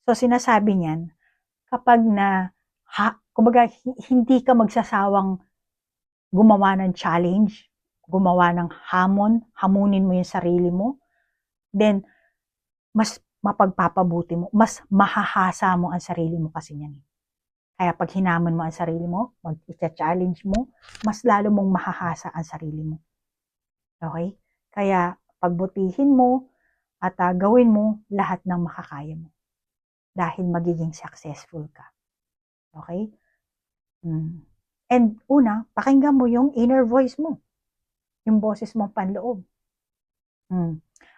So sinasabi niyan, kapag kumbaga hindi ka magsasawang gumawa ng challenge, gumawa ng hamunin mo yung sarili mo, then mas mapagpapabuti mo, mas mahahasa mo ang sarili mo kasi niyan. Kaya pag hinamon mo ang sarili mo, mag-challenge mo, mas lalo mong mahahasa ang sarili mo. Okay? Kaya pagbutihin mo at gawin mo lahat ng makakaya mo. Dahil magiging successful ka. Okay? And una, pakinggan mo yung inner voice mo. Yung boses mong panloob.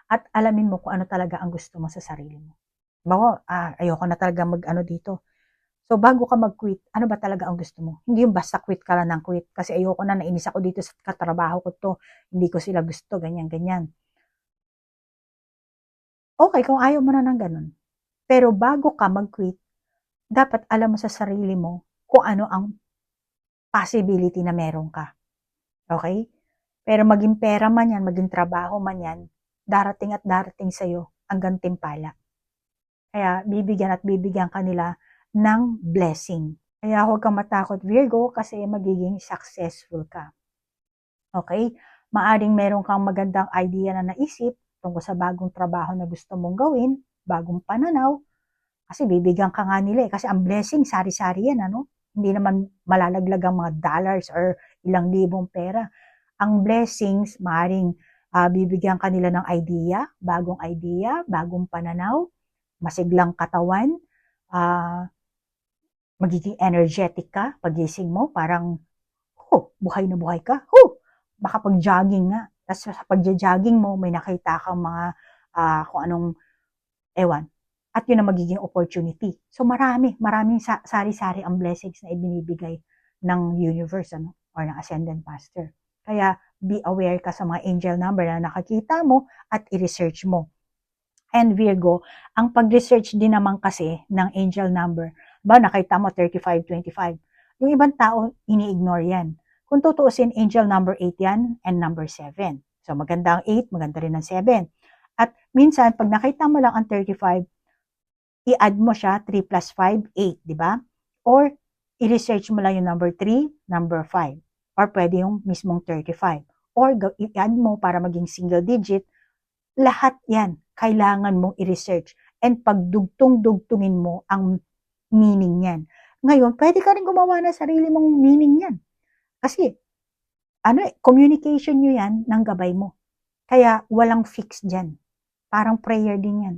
At alamin mo kung ano talaga ang gusto mo sa sarili mo. Bago, ayoko na talaga mag-ano dito. So, bago ka mag-quit, ano ba talaga ang gusto mo? Hindi yung basta quit ka lang ng quit. Kasi ayoko na, nainis ako dito sa katrabaho ko to. Hindi ko sila gusto, ganyan-ganyan. Okay, kung ayaw mo na ng ganun. Pero bago ka mag-quit, dapat alam mo sa sarili mo kung ano ang possibility na meron ka. Okay? Pero maging pera man yan, maging trabaho man yan, darating at darating sa'yo ang gantimpala. Kaya bibigyan at bibigyan ka nila ng blessing. Kaya huwag kang matakot, Virgo, kasi magiging successful ka. Okay? Maaring meron kang magandang idea na naisip tungkol sa bagong trabaho na gusto mong gawin, bagong pananaw, kasi bibigyan ka nga nila eh. Kasi ang blessing, sari-sari yan, ano? Hindi naman malalaglag ang mga dollars or ilang libong pera. Ang blessings, maaring bibigyan ka nila ng idea, bagong pananaw, masiglang katawan, magiging energetic ka, pagising mo, parang, buhay na buhay ka. Baka pag-jogging nga. Tapos sa pag-jogging mo, may nakita kang mga, kung anong, ewan. At yun ang magiging opportunity. So maraming sari-sari ang blessings na ibinibigay ng universe, ano? Or ng ascendant master. Kaya, be aware ka sa mga angel number na nakakita mo at i-research mo. And Virgo, ang pag-research din naman kasi ng angel number, nakita mo 3525. Yung ibang tao, ini-ignore yan. Kung tutuusin, angel number 8 yan and number 7. So maganda ang 8, maganda rin ang 7. At minsan, pag nakita mo lang ang 35, i-add mo siya, 3 plus 5, 8, di ba? Or, i-research mo lang yung number 3, number 5. Or pwede yung mismong 35. Or, i-add mo para maging single digit. Lahat yan, kailangan mong i-research. And pagdugtong-dugtungin mo ang meaning yan. Ngayon, pwede ka rin gumawa ng sarili mong meaning yan. Kasi, communication nyo yan ng gabay mo. Kaya, walang fix dyan. Parang prayer din yan.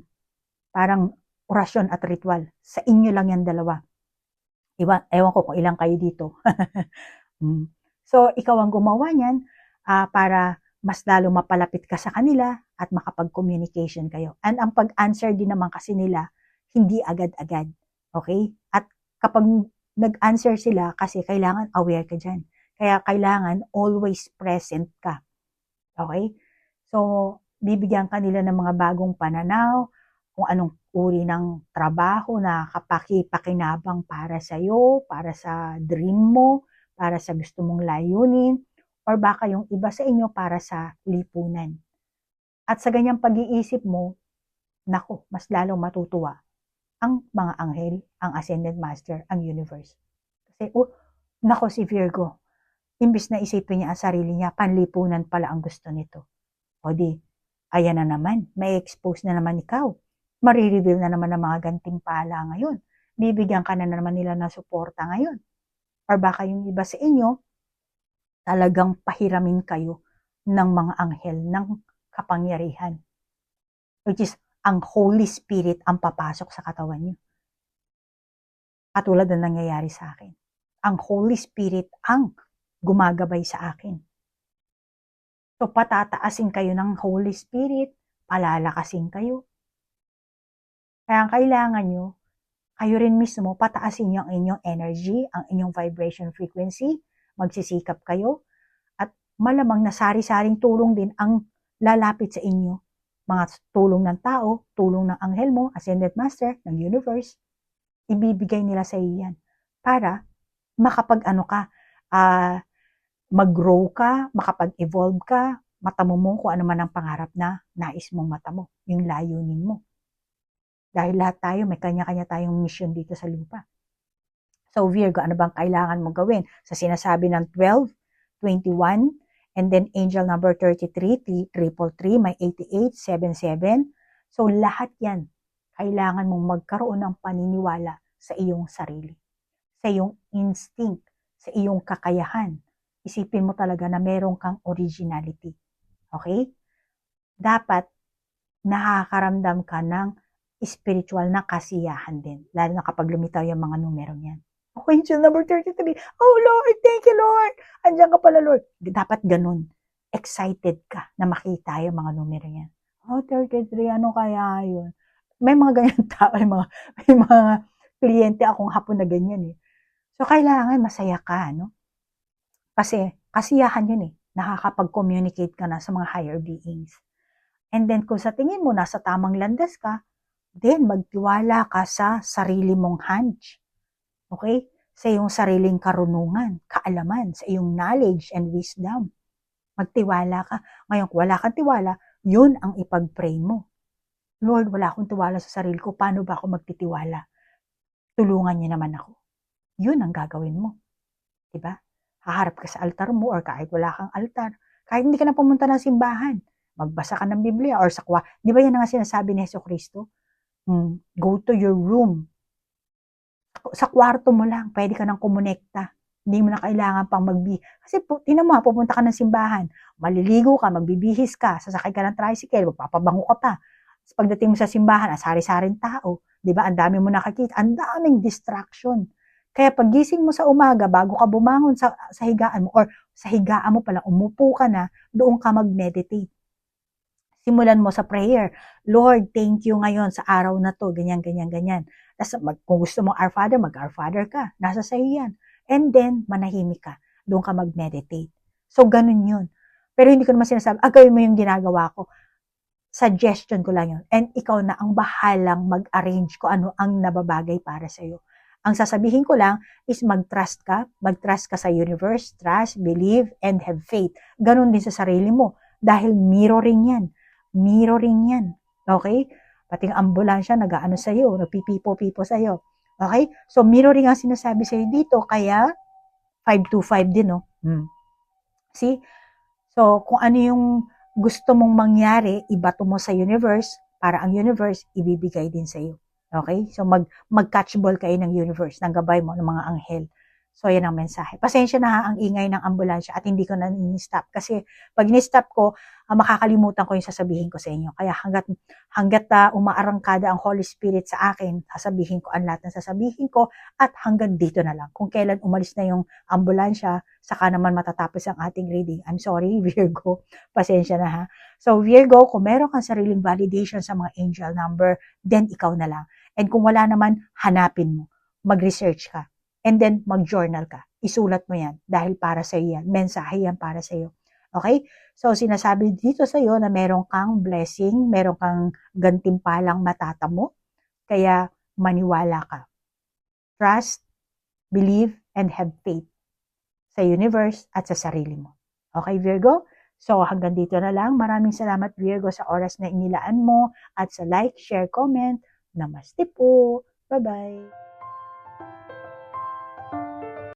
Parang orasyon at ritual. Sa inyo lang yan dalawa. Ewan ko kung ilang kayo dito. So, ikaw ang gumawa niyan para mas lalo mapalapit ka sa kanila at makapag-communication kayo. And ang pag-answer din naman kasi nila, hindi agad-agad. Okay? At kapag nag-answer sila, kasi kailangan aware ka dyan. Kaya kailangan always present ka. Okay? So, bibigyan ka nila ng mga bagong pananaw, kung anong uri ng trabaho na kapaki-pakinabang para sa iyo, para sa dream mo, para sa gusto mong layunin, or baka yung iba sa inyo para sa lipunan. At sa ganyang pag-iisip mo, naku, mas lalong matutuwa ang mga anghel, ang Ascended Master, ang universe. Kasi, nako si Virgo, imbis na isipin niya ang sarili niya, panlipunan pala ang gusto nito. O di, ayan na naman, may expose na naman ikaw. Marireveal na naman ang mga gantimpala ngayon. Bibigyan ka na naman nila ng suporta ngayon. Or baka yung iba sa inyo, talagang pahiramin kayo ng mga anghel, ng kapangyarihan. Which is, ang Holy Spirit ang papasok sa katawan niyo. Katulad na nangyayari sa akin. Ang Holy Spirit ang gumagabay sa akin. So, patataasin kayo ng Holy Spirit, palalakasin kayo. Kaya ang kailangan nyo, kayo rin mismo, pataasin nyo ang inyong energy, ang inyong vibration frequency, magsisikap kayo, at malamang na sari-saring tulong din ang lalapit sa inyo. Mga tulong ng tao, tulong ng anghel mo, Ascended Master, ng universe, ibibigay nila sa iyo yan para makapag-ano ka, mag-grow ka, makapag-evolve ka, matamo mo kung ano man ang pangarap na nais mong matamo, yung layunin mo. Dahil lahat tayo, may kanya-kanya tayong mission dito sa lupa. So Virgo, ano bang kailangan mong gawin? Sa sinasabi ng 12, 21, and then angel number 33, 333, may 88, 77. So lahat yan, kailangan mong magkaroon ng paniniwala sa iyong sarili, sa iyong instinct, sa iyong kakayahan. Isipin mo talaga na meron kang originality. Okay? Dapat nakakaramdam ka ng spiritual na kasiyahan din. Lalo na kapag lumitaw yung mga numerong yan. Okay, angel number 33. Oh Lord, thank you Lord. Andiyan ka pala Lord. Dapat ganun. Excited ka na makita yung mga numero yan. Oh, 33, ano kaya yun? May mga ganyan tao, may mga kliyente akong hapon na ganyan eh. So, kailangan masaya ka, no? Kasi, kasiyahan yun eh. Nakakapag-communicate ka na sa mga higher beings. And then, kung sa tingin mo, nasa tamang landas ka, then, magtiwala ka sa sarili mong hunch. Okay? Sa iyong sariling karunungan, kaalaman, sa iyong knowledge and wisdom. Magtiwala ka. Ngayon, kung wala kang tiwala, yun ang ipag-pray mo. Lord, wala akong tiwala sa sarili ko. Paano ba ako magtitiwala? Tulungan niyo naman ako. Yun ang gagawin mo. Diba? Haharap ka sa altar mo or kahit wala kang altar. Kahit hindi ka na pumunta ng simbahan. Magbasa ka ng Biblia or sa Di ba yan ang sinasabi ni Jesucristo? Go to your room. Sa kwarto mo lang, pwede ka nang kumonekta. Hindi mo na kailangan pang Kasi tinan mo, pupunta ka ng simbahan, maliligo ka, magbibihis ka, sasakay ka ng tricycle, magpapabango ka pa. Pagdating mo sa simbahan, sari-saring tao. Di ba? Ang dami mo nakakita. Ang daming distraction. Kaya pagising mo sa umaga, bago ka bumangon sa higaan mo, or sa higaan mo pala, umupo ka na, doon ka mag-meditate. Simulan mo sa prayer. Lord, thank you ngayon sa araw na to, ganyan, ganyan, ganyan. Tapos kung gusto mo Our Father, mag-Our Father ka. Nasa sa'yo yan. And then, manahimik ka. Doon ka mag-meditate. So, ganun yun. Pero hindi ko naman sinasabi, gawin mo yung ginagawa ko. Suggestion ko lang yun. And ikaw na ang bahalang mag-arrange ko ano ang nababagay para sa'yo. Ang sasabihin ko lang is mag-trust ka sa universe, trust, believe, and have faith. Ganun din sa sarili mo. Dahil mirroring yan. Mirroring yan. Okay? Pati ang ambulansya, nag-aano sa'yo, nagpipipo-pipo sa'yo. Okay? So, mirroring ang sinasabi sa'yo dito, kaya 525 din, no? See? So, kung ano yung gusto mong mangyari, ibato mo sa universe, para ang universe, ibibigay din sa'yo. Okay? So, mag-catchball kayo ng universe, ng gabay mo, ng mga anghel. So, yan ang mensahe. Pasensya na ang ingay ng ambulansya at hindi ko na ni-stop. Kasi, pag ni-stop ko, makakalimutan ko yung sasabihin ko sa inyo. Kaya hanggat umaarangkada ang Holy Spirit sa akin, sasabihin ko ang lahat ng sasabihin ko at hanggang dito na lang. Kung kailan umalis na yung ambulansya, saka naman matatapos ang ating reading. I'm sorry, Virgo. Pasensya na ha. So, Virgo, kung meron kang sariling validation sa mga angel number, then ikaw na lang. And kung wala naman, hanapin mo. Mag-research ka. And then, mag-journal ka. Isulat mo yan. Dahil para sa iyo yan. Mensahe yan para sa iyo. Okay? So, sinasabi dito sa iyo na meron kang blessing, meron kang gantimpalang matatamo. Kaya, maniwala ka. Trust, believe, and have faith sa universe at sa sarili mo. Okay, Virgo? So, hanggang dito na lang. Maraming salamat, Virgo, sa oras na inilaan mo at sa like, share, comment. Namaste po. Bye-bye.